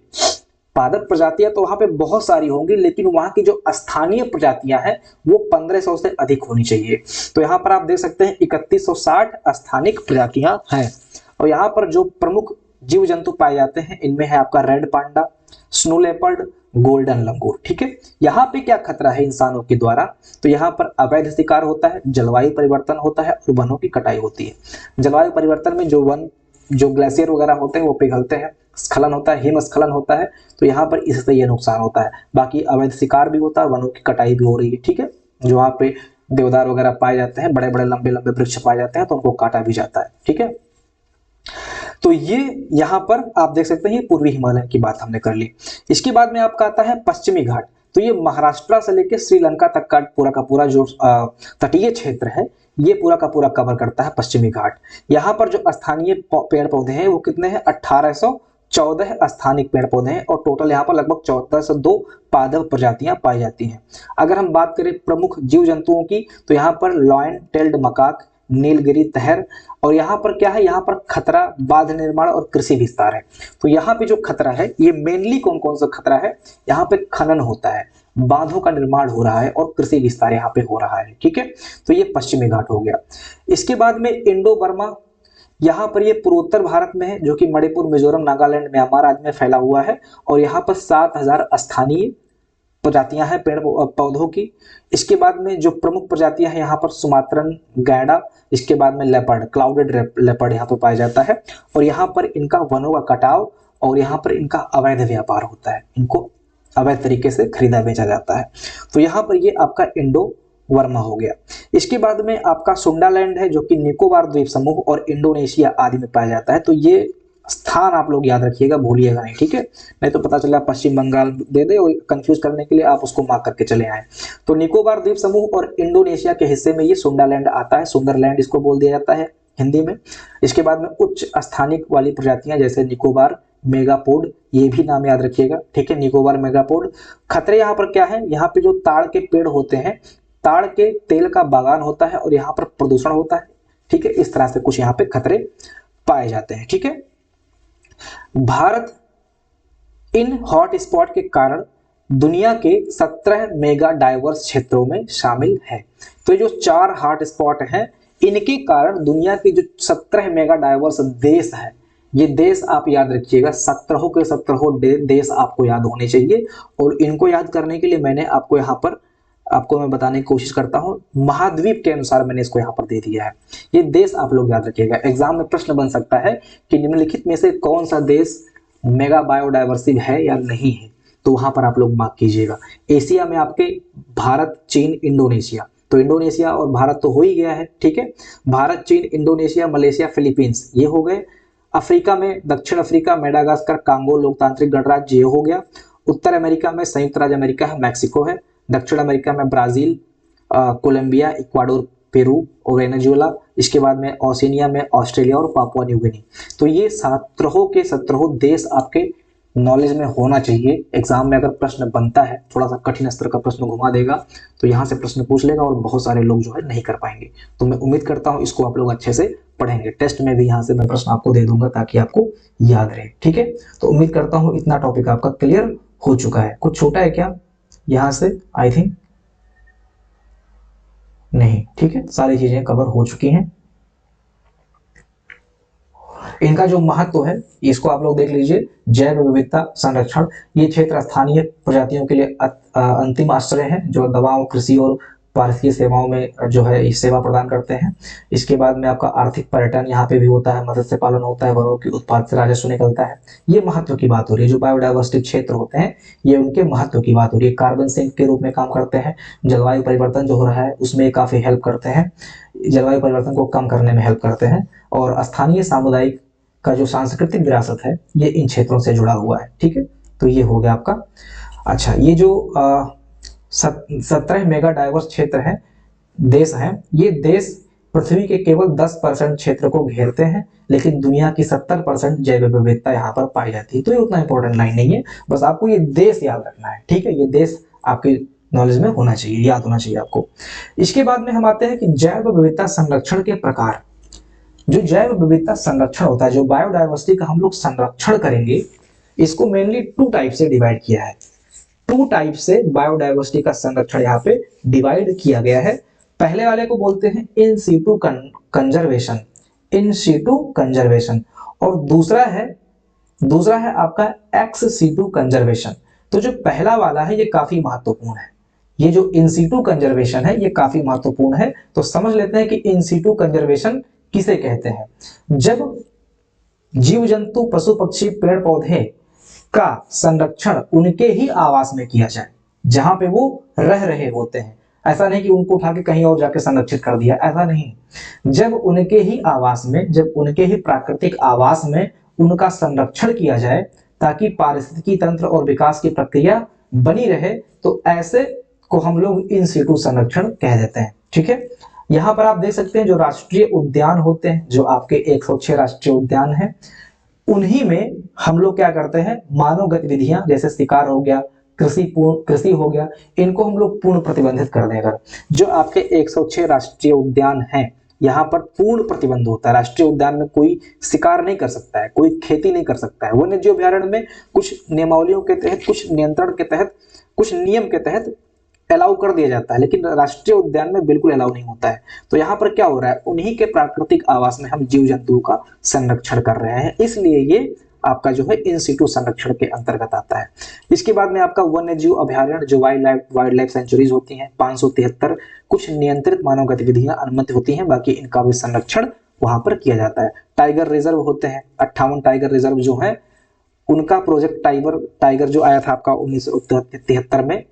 पादप प्रजातियां तो वहां पे बहुत सारी होंगी, लेकिन वहां की जो स्थानीय प्रजातियां हैं वो 1500 से अधिक होनी चाहिए। तो यहाँ पर आप देख सकते हैं 3160 स्थानिक प्रजातियां हैं। और यहाँ पर जो प्रमुख जीव जंतु पाए जाते हैं इनमें है आपका red panda, snow leopard, golden langur, ठीक है। यहाँ पे क्या खतरा है इंसानों के द्वारा, तो यहाँ पर अवैध शिकार होता है, जलवायु परिवर्तन होता है और वनों की कटाई होती है। जलवायु परिवर्तन में जो ग्लेशियर वगैरह होते हैं वो पिघलते हैं, स्खलन होता है, हिमस्खलन होता है, तो यहाँ पर इससे ये नुकसान होता है। बाकी अवैध शिकार भी होता है, वनों की कटाई भी हो रही है, ठीक है। जो वहाँ पे देवदार वगैरह पाए जाते हैं, बड़े बड़े लंबे लंबे वृक्ष पाए जाते हैं, तो उनको काटा भी जाता है, ठीक है। तो ये यहाँ पर आप देख सकते हैं पूर्वी हिमालय की बात हमने कर ली। इसके बाद में आपका आता है पश्चिमी घाट। तो ये महाराष्ट्र से लेकर श्रीलंका तक का पूरा जो तटीय क्षेत्र है ये पूरा का पूरा कवर करता है पश्चिमी घाट। यहाँ पर जो स्थानीय पेड़ पौधे हैं वो कितने हैं, 1814 स्थानिक पेड़ पौधे हैं, और टोटल यहाँ पर लगभग 1402 पादप प्रजातियां पाई जाती हैं। अगर हम बात करें प्रमुख जीव जंतुओं की, तो यहाँ पर लॉयन टेल्ड मकाक, नीलगिरी तहर, और यहाँ पर क्या है, यहाँ पर खतरा, बांध निर्माण और कृषि विस्तार है। तो यहाँ पे जो खतरा है ये मेनली कौन कौन सा खतरा है, यहाँ पे खनन होता है, बांधों का निर्माण हो रहा है और कृषि विस्तार यहाँ पे हो रहा है, ठीक है। तो ये पश्चिमी घाट हो गया। इसके बाद में इंडो बर्मा, यहाँ पर ये पूर्वोत्तर भारत में है, जो कि मणिपुर, मिजोरम, नागालैंड, म्यांमार आदि में फैला हुआ है, और यहाँ पर 7000 स्थानीय प्रजातियां हैं पेड़ पौधों की। इसके बाद में जो प्रमुख प्रजातियां हैं यहाँ पर सुमात्रन गैंडा, इसके बाद में लेपर्ड, क्लाउडेड लेपर्ड यहाँ पर पाया जाता है। और यहाँ पर इनका वनों का कटाव और यहाँ पर इनका अवैध व्यापार होता है, इनको अवैध तरीके से खरीदा बेचा जाता है। तो यहाँ पर ये आपका इंडो वर्मा हो गया। इसके बाद में आपका सुंडालैंड है जो कि निकोबार द्वीप समूह और इंडोनेशिया आदि में पाया जाता है। तो ये स्थान आप लोग याद रखिएगा, भूलिएगा नहीं, ठीक है, नहीं तो पता चला पश्चिम बंगाल दे दे और कंफ्यूज करने के लिए आप उसको मार्क करके चले आए। तो निकोबार द्वीप समूह और इंडोनेशिया के हिस्से में ये सुंडालैंड आता है, सुंदरलैंड इसको बोल दिया जाता है हिंदी में। इसके बाद में उच्च स्थानिक वाली प्रजातियां जैसे निकोबार मेगापोड, ये भी नाम याद रखिएगा, ठीक है, निकोबार मेगापोड। खतरे यहाँ पर क्या है, यहाँ पे जो ताड़ के पेड़ होते हैं, ताड़ के तेल का बागान होता है और यहाँ पर प्रदूषण होता है, ठीक है, इस तरह से कुछ यहाँ पे खतरे पाए जाते हैं, ठीक है। भारत इन हॉट स्पॉट के कारण दुनिया के 17 मेगा डाइवर्स क्षेत्रों में शामिल है। तो जो 4 हॉट स्पॉट हैं, इनके कारण दुनिया के जो 17 मेगा डाइवर्स देश है, ये देश आप याद रखिएगा, 17 के 17 देश आपको याद होने चाहिए। और इनको याद करने के लिए मैंने आपको यहाँ पर मैं बताने की कोशिश करता हूँ, महाद्वीप के अनुसार मैंने इसको यहाँ पर दे दिया है। ये देश आप लोग याद रखिएगा, एग्जाम में प्रश्न बन सकता है कि निम्नलिखित में से कौन सा देश मेगा बायोडाइवर्सिटी है या नहीं है, तो वहां पर आप लोग मार्क कीजिएगा। एशिया में आपके भारत, चीन, इंडोनेशिया, तो इंडोनेशिया और भारत तो हो ही गया है, ठीक है। भारत, चीन, इंडोनेशिया, मलेशिया, फिलीपींस ये हो गए। अफ्रीका में दक्षिण अफ्रीका, मेडागास्कर, कांगो लोकतांत्रिक गणराज्य ये हो गया। उत्तर अमेरिका में संयुक्त राज्य अमेरिका है, मैक्सिको है। दक्षिण अमेरिका में ब्राजील, कोलंबिया, इक्वाडोर, पेरू और वेनेजुएला। इसके बाद में ओशिनिया में ऑस्ट्रेलिया और पापुआ न्यू गिनी। तो ये 17 के 17 देश आपके नॉलेज में होना चाहिए। एग्जाम में अगर प्रश्न बनता है, थोड़ा सा कठिन स्तर का प्रश्न घुमा देगा तो यहाँ से प्रश्न पूछ लेगा और बहुत सारे लोग जो है नहीं कर पाएंगे। तो मैं उम्मीद करता हूँ इसको आप लोग अच्छे से पढ़ेंगे। टेस्ट में भी यहाँ से मैं प्रश्न आपको दे दूंगा ताकि आपको याद रहे, ठीक है। तो उम्मीद करता हूँ इतना टॉपिक आपका क्लियर हो चुका है। कुछ छोटा है क्या यहाँ से? आई थिंक नहीं, ठीक है, सारी चीजें कवर हो चुकी हैं। इनका जो महत्व है इसको आप लोग देख लीजिए। जैव विविधता संरक्षण, ये क्षेत्र स्थानीय प्रजातियों के लिए अंतिम आश्रय है जो दवाओं, कृषि और पारिस्थितिक सेवाओं में जो है सेवा प्रदान करते हैं। इसके बाद में आपका आर्थिक पर्यटन यहाँ पे भी होता है, मत्स्य पालन होता है, वनों की उत्पाद से राजस्व निकलता है। ये महत्व की बात हो रही है। जो बायोडाइवर्सिटी क्षेत्र होते हैं ये उनके महत्व की बात हो रही है। कार्बन सिंक के रूप में काम करते हैं। जलवायु परिवर्तन जो हो रहा है उसमें काफी हेल्प करते हैं, जलवायु परिवर्तन को कम करने में हेल्प करते हैं। और स्थानीय सामुदायिक का जो सांस्कृतिक विरासत है ये इन क्षेत्रों से जुड़ा हुआ है, ठीक है। तो ये हो गया आपका। अच्छा, ये जो 17 मेगा डाइवर्स क्षेत्र है, देश हैं, ये देश पृथ्वी के केवल 10% क्षेत्र को घेरते हैं, लेकिन दुनिया की 70% जैव विविधता यहाँ पर पाई जाती है। तो ये उतना इंपॉर्टेंट लाइन नहीं है, बस आपको ये देश याद रखना है, ठीक है। ये देश आपके नॉलेज में होना चाहिए, याद होना चाहिए आपको। इसके बाद में हम आते हैं कि जैव विविधता संरक्षण के प्रकार। जो जैव विविधता संरक्षण होता है, जो बायोडाइवर्सिटी का हम लोग संरक्षण करेंगे, इसको मेनली 2 टाइप से डिवाइड किया है। 2 टाइप से बायोडाइवर्सिटी का संरक्षण यहाँ पे डिवाइड किया गया है। पहले वाले को बोलते हैं in situ conservation, in situ conservation, और दूसरा है आपका एक्स सीटू कंजर्वेशन। तो जो पहला वाला है ये काफी महत्वपूर्ण है। ये जो इन सीटू कंजर्वेशन है ये काफी महत्वपूर्ण है। तो समझ लेते हैं कि इन सीटू कंजर्वेशन किसे कहते हैं। जब जीव जंतु, पशु पक्षी, पेड़ पौधे का संरक्षण उनके ही आवास में किया जाए जहां पे वो रह रहे होते हैं। ऐसा नहीं कि उनको उठा के कहीं और जाके संरक्षित कर दिया, ऐसा नहीं। जब उनके ही आवास में, जब उनके ही प्राकृतिक आवास में उनका संरक्षण किया जाए ताकि पारिस्थितिकी तंत्र और विकास की प्रक्रिया बनी रहे, तो ऐसे को हम लोग इन सीटू संरक्षण कह देते हैं, ठीक है। यहाँ पर आप देख सकते हैं जो राष्ट्रीय उद्यान होते हैं, जो आपके 106 राष्ट्रीय उद्यान हैं, उन्हीं में हम लोग क्या करते हैं, मानव गतिविधियां जैसे शिकार हो गया, कृषि हो गया, इनको हम लोग पूर्ण प्रतिबंधित कर देंगे। जो आपके 106 राष्ट्रीय उद्यान हैं यहाँ पर पूर्ण प्रतिबंध होता है। राष्ट्रीय उद्यान में कोई शिकार नहीं कर सकता है, कोई खेती नहीं कर सकता है। वन्य जीव अभ्यारण्य में कुछ नियमावलियों के तहत, कुछ नियंत्रण के तहत, कुछ नियम के तहत अलाउ कर दिया जाता है, लेकिन राष्ट्रीय उद्यान में बिल्कुल अलाउ नहीं होता है। तो यहाँ पर क्या हो रहा है, उन्हीं के प्राकृतिक आवास में हम जीव जंतुओं का संरक्षण कर रहे हैं, इसलिए ये आपका जो है इन सीटू संरक्षण के अंतर्गत आता है। इसके बाद में आपका वन्य जीव अभ्यारण्य जो वाइल्ड लाइफ सेंचुरीज होती हैं 573, कुछ नियंत्रित मानव गतिविधियां अनुमति होती हैं, बाकी इनका भी संरक्षण वहां पर किया जाता है। टाइगर रिजर्व होते हैं 58 टाइगर रिजर्व जो है, उनका प्रोजेक्ट टाइगर जो आया था आपका 1973 में।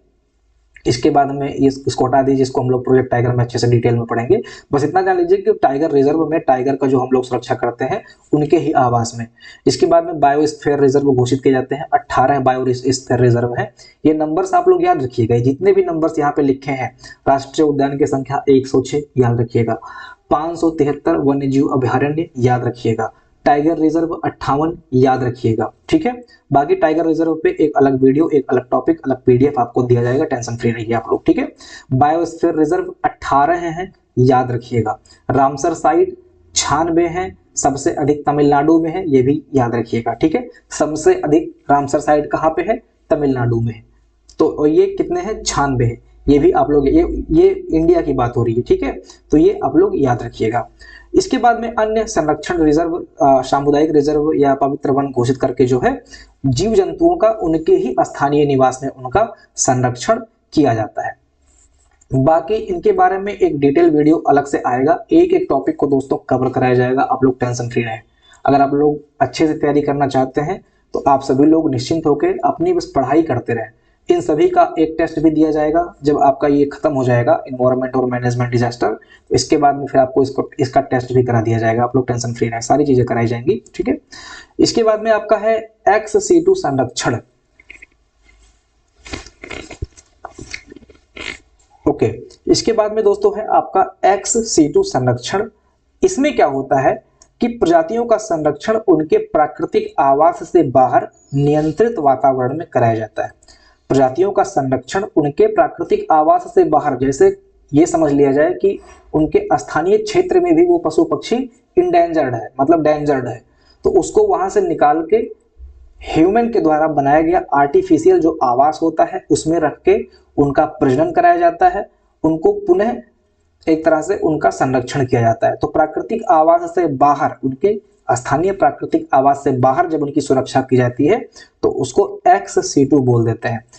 इसके बाद में इसको हटा दीजिए, इसको हम लोग प्रोजेक्ट टाइगर में अच्छे से डिटेल में पढ़ेंगे। बस इतना जान लीजिए कि टाइगर रिजर्व में टाइगर का जो हम लोग सुरक्षा करते हैं उनके ही आवास में। इसके बाद में बायोस्फीयर रिजर्व घोषित किए जाते हैं, 18 बायोस्फीयर रिजर्व है। ये नंबर्स आप लोग याद रखिएगा, जितने भी नंबर्स यहाँ पे लिखे हैं राष्ट्रीय उद्यान की संख्या 106 याद रखिएगा, 573 वन्य जीव अभ्यारण्य याद रखिएगा, टाइगर रिजर्व 58 याद रखिएगा, ठीक है। बाकी टाइगर रिजर्व पे एक अलग वीडियो, एक अलग टॉपिक, अलग पीडीएफ आपको दिया जाएगा, टेंशन फ्री रहिए आप लोग, ठीक है। बायोस्फीयर रिजर्व 18 हैं याद रखिएगा। रामसर साइट 96 हैं, सबसे अधिक तमिलनाडु में है, ये भी याद रखिएगा, ठीक है। सबसे अधिक रामसर साइट कहाँ पे है? तमिलनाडु में है। तो ये कितने हैं? 96 है। ये भी आप लोग ये इंडिया की बात हो रही है, ठीक है, तो ये आप लोग याद रखिएगा। इसके बाद में अन्य संरक्षण रिजर्व, सामुदायिक रिजर्व या पवित्र वन घोषित करके जो है जीव जंतुओं का उनके ही स्थानीय निवास में उनका संरक्षण किया जाता है। बाकी इनके बारे में एक डिटेल वीडियो अलग से आएगा, एक एक टॉपिक को दोस्तों कवर कराया जाएगा, आप लोग टेंशन फ्री रहें। अगर आप लोग अच्छे से तैयारी करना चाहते हैं तो आप सभी लोग निश्चिंत होकर अपनी बस पढ़ाई करते रहें। इन सभी का एक टेस्ट भी दिया जाएगा जब आपका ये खत्म हो जाएगा एनवायरमेंट और मैनेजमेंट डिजास्टर, तो इसके बाद में फिर आपको इसका टेस्ट भी करा दिया जाएगा। आप लोग टेंशन फ्री रहें, सारी चीजें कराई जाएंगी, ठीक है। इसके बाद में आपका है XC2 संरक्षण। ओके, इसके बाद में दोस्तों है आपका XC2 संरक्षण। इसमें क्या होता है कि प्रजातियों का संरक्षण उनके प्राकृतिक आवास से बाहर नियंत्रित वातावरण में कराया जाता है। प्रजातियों का संरक्षण उनके प्राकृतिक आवास से बाहर, जैसे ये समझ लिया जाए कि उनके स्थानीय क्षेत्र में भी वो पशु पक्षी इंडेंजर्ड है, मतलब डेंजर्ड है, तो उसको वहां से निकाल के ह्यूमन के द्वारा बनाया गया आर्टिफिशियल जो आवास होता है उसमें रख के उनका प्रजनन कराया जाता है, उनको पुनः एक तरह से उनका संरक्षण किया जाता है। तो प्राकृतिक आवास से बाहर, उनके स्थानीय प्राकृतिक आवास से बाहर जब उनकी सुरक्षा की जाती है तो उसको XC2 बोल देते हैं।